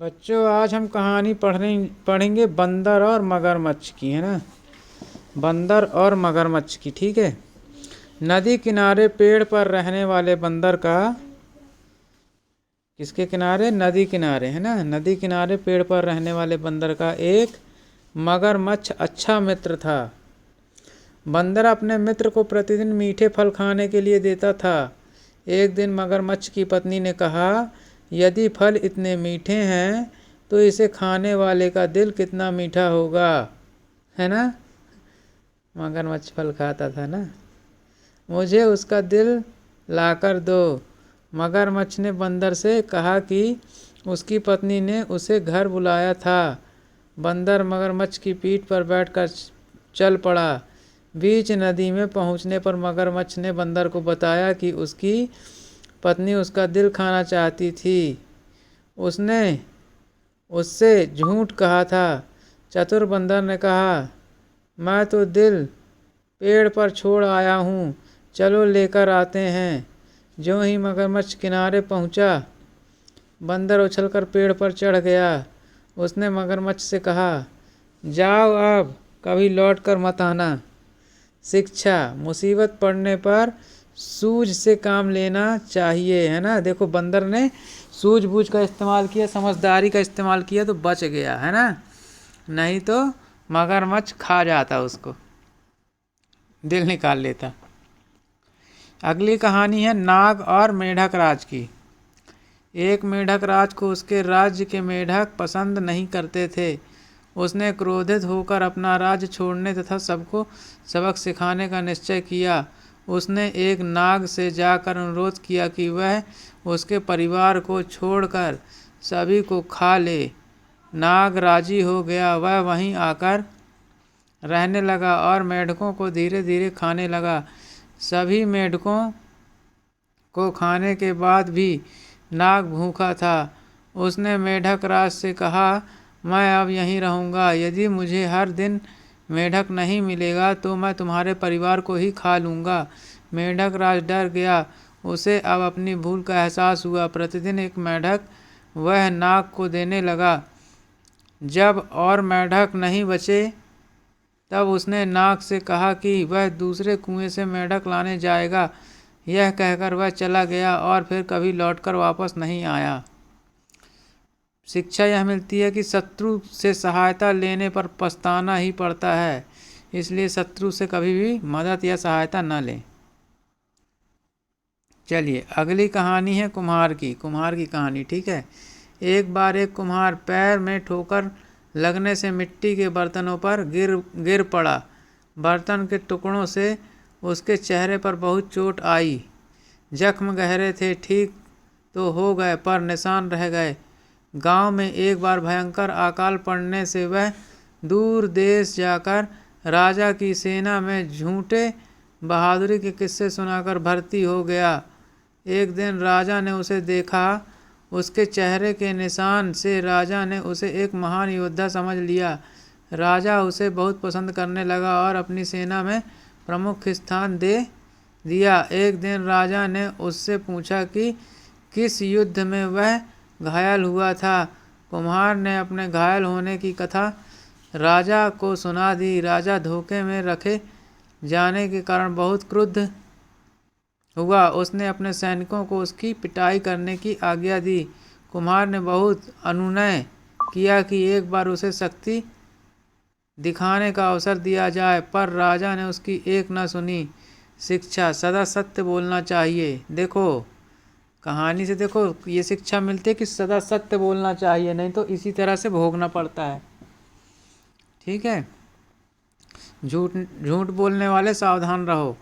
बच्चों आज हम कहानी पढ़ेंगे बंदर और मगरमच्छ की, है ना। बंदर और मगरमच्छ की, ठीक है। नदी किनारे पेड़ पर रहने वाले बंदर का, किसके किनारे? नदी किनारे, है ना। नदी किनारे पेड़ पर रहने वाले बंदर का एक मगरमच्छ अच्छा मित्र था। बंदर अपने मित्र को प्रतिदिन मीठे फल खाने के लिए देता था। एक दिन मगरमच्छ की पत्नी ने कहा, यदि फल इतने मीठे हैं तो इसे खाने वाले का दिल कितना मीठा होगा, है ना। मगरमच्छ फल खाता था ना। मुझे उसका दिल लाकर दो। मगरमच्छ ने बंदर से कहा कि उसकी पत्नी ने उसे घर बुलाया था। बंदर मगरमच्छ की पीठ पर बैठकर चल पड़ा। बीच नदी में पहुंचने पर मगरमच्छ ने बंदर को बताया कि उसकी पत्नी उसका दिल खाना चाहती थी। उसने उससे झूठ कहा था। चतुर बंदर ने कहा, मैं तो दिल पेड़ पर छोड़ आया हूँ, चलो लेकर आते हैं। ज्यों ही मगरमच्छ किनारे पहुँचा, बंदर उछलकर पेड़ पर चढ़ गया। उसने मगरमच्छ से कहा, जाओ अब कभी लौट कर मत आना। शिक्षा, मुसीबत पड़ने पर सूझ से काम लेना चाहिए, है ना। देखो बंदर ने सूझबूझ का इस्तेमाल किया, समझदारी का इस्तेमाल किया तो बच गया, है ना। नहीं तो मगरमच्छ खा जाता, उसको दिल निकाल लेता। अगली कहानी है नाग और मेढक राज की। एक मेढक राज को उसके राज्य के मेढक पसंद नहीं करते थे। उसने क्रोधित होकर अपना राज्य छोड़ने तथा सबको सबक सिखाने का निश्चय किया। उसने एक नाग से जाकर अनुरोध किया कि वह उसके परिवार को छोड़कर सभी को खा ले। नाग राजी हो गया। वह वहीं आकर रहने लगा और मेढकों को धीरे धीरे खाने लगा। सभी मेढकों को खाने के बाद भी नाग भूखा था। उसने मेढक राज से कहा, मैं अब यहीं रहूँगा। यदि मुझे हर दिन मेढक नहीं मिलेगा तो मैं तुम्हारे परिवार को ही खा लूँगा। मेढक राज डर गया। उसे अब अपनी भूल का एहसास हुआ। प्रतिदिन एक मेढक वह नाग को देने लगा। जब और मेढक नहीं बचे तब उसने नाग से कहा कि वह दूसरे कुएं से मेढक लाने जाएगा। यह कहकर वह चला गया और फिर कभी लौटकर वापस नहीं आया। शिक्षा यह मिलती है कि शत्रु से सहायता लेने पर पछताना ही पड़ता है, इसलिए शत्रु से कभी भी मदद या सहायता न लें। चलिए अगली कहानी है कुम्हार की कहानी, ठीक है। एक बार एक कुम्हार पैर में ठोकर लगने से मिट्टी के बर्तनों पर गिर पड़ा। बर्तन के टुकड़ों से उसके चेहरे पर बहुत चोट आई। जख्म गहरे थे, ठीक तो हो गए पर निशान रह गए। गांव में एक बार भयंकर अकाल पड़ने से वह दूर देश जाकर राजा की सेना में झूठे बहादुरी के किस्से सुनाकर भर्ती हो गया। एक दिन राजा ने उसे देखा। उसके चेहरे के निशान से राजा ने उसे एक महान योद्धा समझ लिया। राजा उसे बहुत पसंद करने लगा और अपनी सेना में प्रमुख स्थान दे दिया। एक दिन राजा ने उससे पूछा कि किस युद्ध में वह घायल हुआ था। कुम्हार ने अपने घायल होने की कथा राजा को सुना दी। राजा धोखे में रखे जाने के कारण बहुत क्रुद्ध हुआ। उसने अपने सैनिकों को उसकी पिटाई करने की आज्ञा दी। कुम्हार ने बहुत अनुनय किया कि एक बार उसे शक्ति दिखाने का अवसर दिया जाए, पर राजा ने उसकी एक न सुनी। शिक्षा, सदा सत्य बोलना चाहिए। देखो कहानी से देखो ये शिक्षा मिलती है कि सदा सत्य बोलना चाहिए, नहीं तो इसी तरह से भोगना पड़ता है, ठीक है। झूठ बोलने वाले सावधान रहो,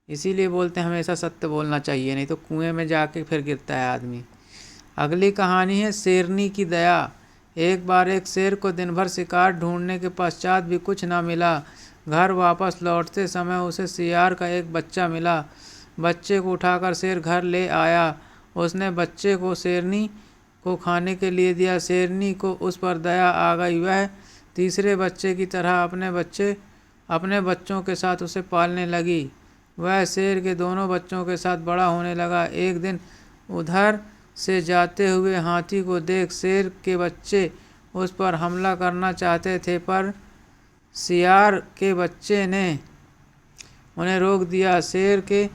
इसीलिए बोलते हैं हमेशा सत्य बोलना चाहिए, नहीं तो कुएं में जाके फिर गिरता है आदमी। अगली कहानी है शेरनी की दया। एक बार एक शेर को दिन भर शिकार ढूंढने के पश्चात भी कुछ न मिला। घर वापस लौटते समय उसे सियार का एक बच्चा मिला। बच्चे को उठाकर शेर घर ले आया। उसने बच्चे को शेरनी को खाने के लिए दिया। शेरनी को उस पर दया आ गई। वह तीसरे बच्चे की तरह अपने बच्चों के साथ उसे पालने लगी। वह शेर के दोनों बच्चों के साथ बड़ा होने लगा। एक दिन उधर से जाते हुए हाथी को देख शेर के बच्चे उस पर हमला करना चाहते थे, पर सियार के बच्चे ने उन्हें रोक दिया। शेर के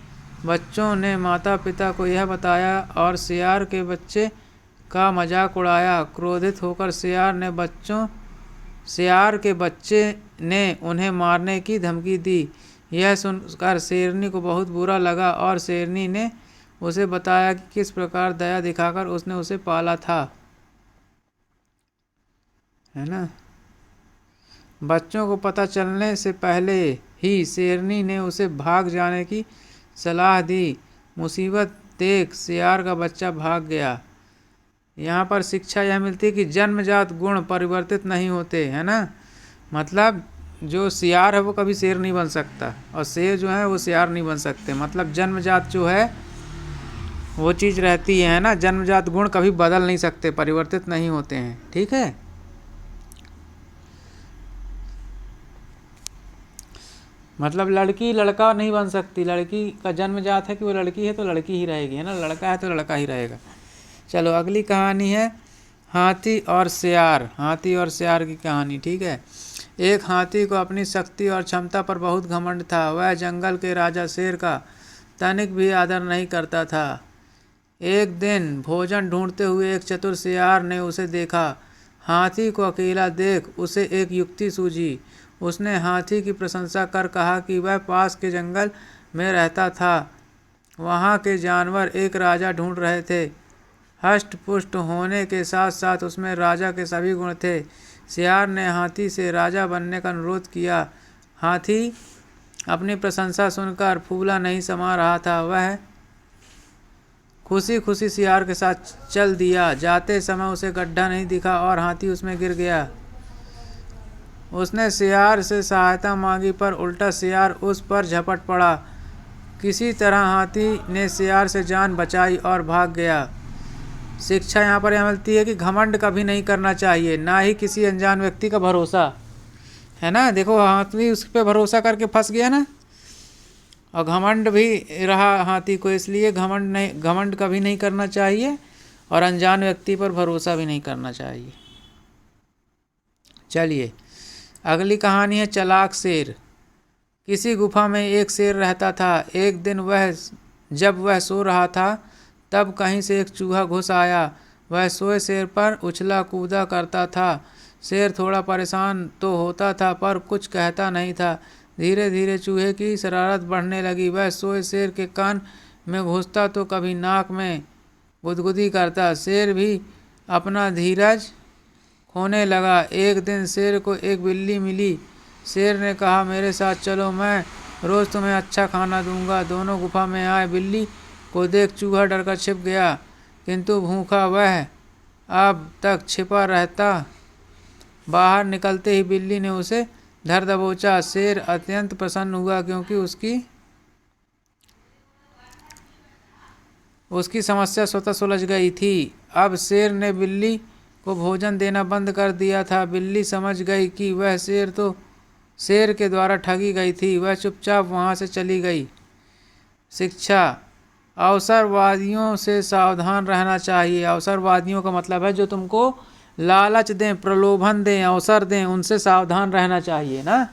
बच्चों ने माता पिता को यह बताया और सियार के बच्चे का मजाक उड़ाया। क्रोधित होकर सियार के बच्चे ने उन्हें मारने की धमकी दी। यह सुनकर शेरनी को बहुत बुरा लगा और शेरनी ने उसे बताया कि किस प्रकार दया दिखाकर उसने उसे पाला था, है ना। बच्चों को पता चलने से पहले ही शेरनी ने उसे भाग जाने की सलाह दी। मुसीबत देख सियार का बच्चा भाग गया। यहाँ पर शिक्षा यह मिलती है कि जन्मजात गुण परिवर्तित नहीं होते, है ना। मतलब जो सियार है वो कभी शेर नहीं बन सकता और शेर जो है वो सियार नहीं बन सकते। मतलब जन्मजात जो है वो चीज़ रहती है ना। जन्मजात गुण कभी बदल नहीं सकते, परिवर्तित नहीं होते हैं, ठीक है। मतलब लड़की लड़का नहीं बन सकती। लड़की का जन्मजात है कि वो लड़की है तो लड़की ही रहेगी, है ना। लड़का है तो लड़का ही रहेगा। चलो अगली कहानी है हाथी और सियार। हाथी और सियार की कहानी, ठीक है। एक हाथी को अपनी शक्ति और क्षमता पर बहुत घमंड था। वह जंगल के राजा शेर का तनिक भी आदर नहीं करता था। एक दिन भोजन ढूंढते हुए एक चतुर सियार ने उसे देखा। हाथी को अकेला देख उसे एक युक्ति सूझी। उसने हाथी की प्रशंसा कर कहा कि वह पास के जंगल में रहता था। वहाँ के जानवर एक राजा ढूंढ रहे थे। हष्ट पुष्ट होने के साथ साथ उसमें राजा के सभी गुण थे। सियार ने हाथी से राजा बनने का अनुरोध किया। हाथी अपनी प्रशंसा सुनकर फूला नहीं समा रहा था। वह खुशी खुशी सियार के साथ चल दिया। जाते समय उसे गड्ढा नहीं दिखा और हाथी उसमें गिर गया। उसने सियार से सहायता मांगी पर उल्टा सियार उस पर झपट पड़ा। किसी तरह हाथी ने सियार से जान बचाई और भाग गया। शिक्षा यहाँ पर यह मिलती है कि घमंड कभी नहीं करना चाहिए, ना ही किसी अनजान व्यक्ति का भरोसा, है ना। देखो हाथी उस पर भरोसा करके फंस गया ना, और घमंड भी रहा हाथी को, इसलिए घमंड कभी नहीं करना चाहिए और अनजान व्यक्ति पर भरोसा भी नहीं करना चाहिए। चलिए अगली कहानी है चालाक शेर। किसी गुफा में एक शेर रहता था। एक दिन जब वह सो रहा था तब कहीं से एक चूहा घुस आया। वह सोए शेर पर उछला कूदा करता था। शेर थोड़ा परेशान तो होता था पर कुछ कहता नहीं था। धीरे धीरे चूहे की शरारत बढ़ने लगी। वह सोए शेर के कान में घुसता तो कभी नाक में गुदगुदी करता। शेर भी अपना धीरज खोने लगा। एक दिन शेर को एक बिल्ली मिली। शेर ने कहा, मेरे साथ चलो, मैं रोज़ तुम्हें अच्छा खाना दूंगा। दोनों गुफा में आए। बिल्ली को देख चूहा डरकर छिप गया, किंतु भूखा वह अब तक छिपा रहता। बाहर निकलते ही बिल्ली ने उसे धर दबोचा। शेर अत्यंत प्रसन्न हुआ क्योंकि उसकी समस्या स्वतः सुलझ गई थी। अब शेर ने बिल्ली को भोजन देना बंद कर दिया था। बिल्ली समझ गई कि वह शेर के द्वारा ठगी गई थी। वह चुपचाप वहाँ से चली गई। शिक्षा, अवसरवादियों से सावधान रहना चाहिए। अवसरवादियों का मतलब है जो तुमको लालच दें, प्रलोभन दें, अवसर दें, उनसे सावधान रहना चाहिए ना,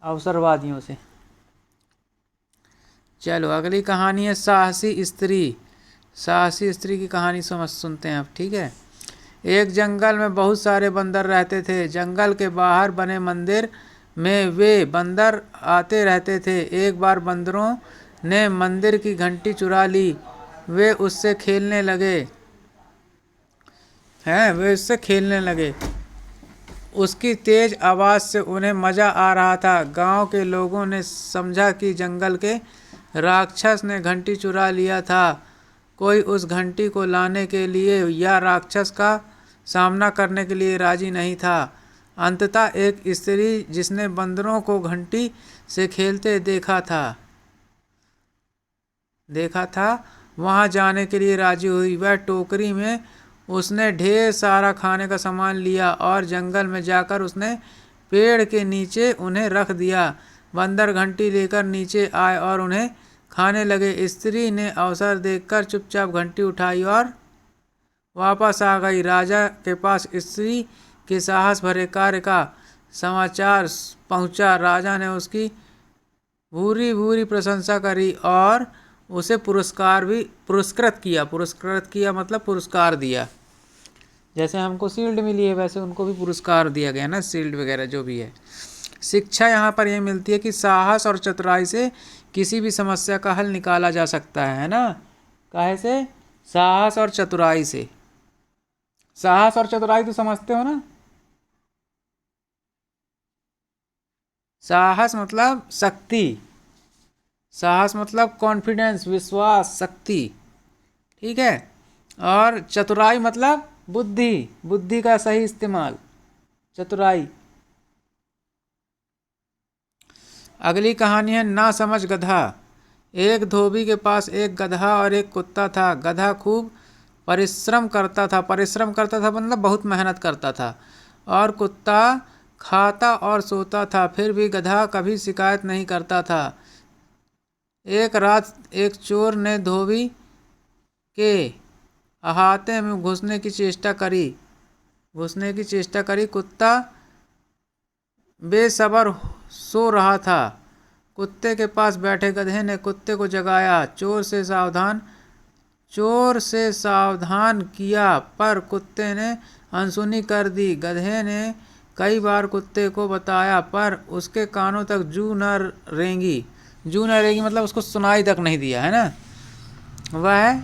अवसरवादियों से। चलो अगली कहानी है साहसी स्त्री। साहसी स्त्री की कहानी सुनते हैं अब, ठीक है। एक जंगल में बहुत सारे बंदर रहते थे। जंगल के बाहर बने मंदिर में वे बंदर आते रहते थे। एक बार बंदरों ने मंदिर की घंटी चुरा ली। वे उससे खेलने लगे। उसकी तेज आवाज़ से उन्हें मज़ा आ रहा था। गांव के लोगों ने समझा कि जंगल के राक्षस ने घंटी चुरा लिया था। कोई उस घंटी को लाने के लिए या राक्षस का सामना करने के लिए राजी नहीं था। अंततः एक स्त्री जिसने बंदरों को घंटी से खेलते देखा था वहां जाने के लिए राजी हुई। वह टोकरी में उसने ढेर सारा खाने का सामान लिया और जंगल में जाकर उसने पेड़ के नीचे उन्हें रख दिया। बंदर घंटी लेकर नीचे आए और उन्हें खाने लगे। स्त्री ने अवसर देखकर चुपचाप घंटी उठाई और वापस आ गई। राजा के पास स्त्री के साहस भरे कार्य का समाचार पहुंचा। राजा ने उसकी भूरी भूरी प्रशंसा करी और उसे पुरस्कृत किया मतलब पुरस्कार दिया। जैसे हमको शील्ड मिली है वैसे उनको भी पुरस्कार दिया गया ना, शील्ड वगैरह जो भी है। शिक्षा यहाँ पर यह मिलती है कि साहस और चतुराई से किसी भी समस्या का हल निकाला जा सकता है ना। काहे से? साहस और चतुराई से। साहस और चतुराई तो समझते हो ना। साहस मतलब शक्ति, साहस मतलब कॉन्फिडेंस, विश्वास, शक्ति, ठीक है। और चतुराई मतलब बुद्धि, बुद्धि का सही इस्तेमाल, चतुराई। अगली कहानी है ना समझ गधा। एक धोबी के पास एक गधा और एक कुत्ता था। गधा खूब परिश्रम करता था मतलब बहुत मेहनत करता था, और कुत्ता खाता और सोता था। फिर भी गधा कभी शिकायत नहीं करता था। एक रात एक चोर ने धोबी के अहाते में घुसने की चेष्टा करी। कुत्ता बेसब्र सो रहा था। कुत्ते के पास बैठे गधे ने कुत्ते को जगाया, चोर से सावधान किया, पर कुत्ते ने अनसुनी कर दी। गधे ने कई बार कुत्ते को बताया, पर उसके कानों तक जू न रेंगी मतलब उसको सुनाई तक नहीं दिया, है ना। वह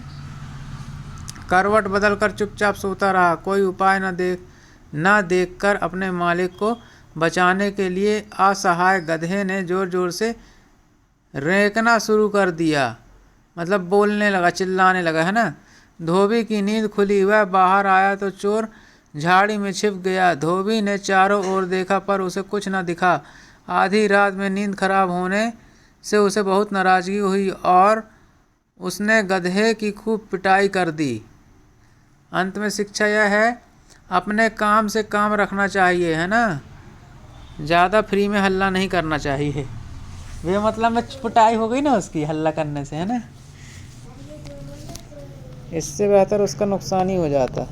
करवट बदलकर चुपचाप सोता रहा। कोई उपाय न देखकर अपने मालिक को बचाने के लिए असहाय गधे ने जोर जोर से रेंकना शुरू कर दिया, मतलब बोलने लगा, चिल्लाने लगा, है ना। धोबी की नींद खुली। वह बाहर आया तो चोर झाड़ी में छिप गया। धोबी ने चारों ओर देखा पर उसे कुछ न दिखा। आधी रात में नींद खराब होने से उसे बहुत नाराजगी हुई और उसने गधे की खूब पिटाई कर दी। अंत में शिक्षा यह है, अपने काम से काम रखना चाहिए, है ना। ज़्यादा फ्री में हल्ला नहीं करना चाहिए। वे मतलब में पिटाई हो गई ना उसकी हल्ला करने से, है ना। इससे बेहतर उसका नुकसान ही हो जाता।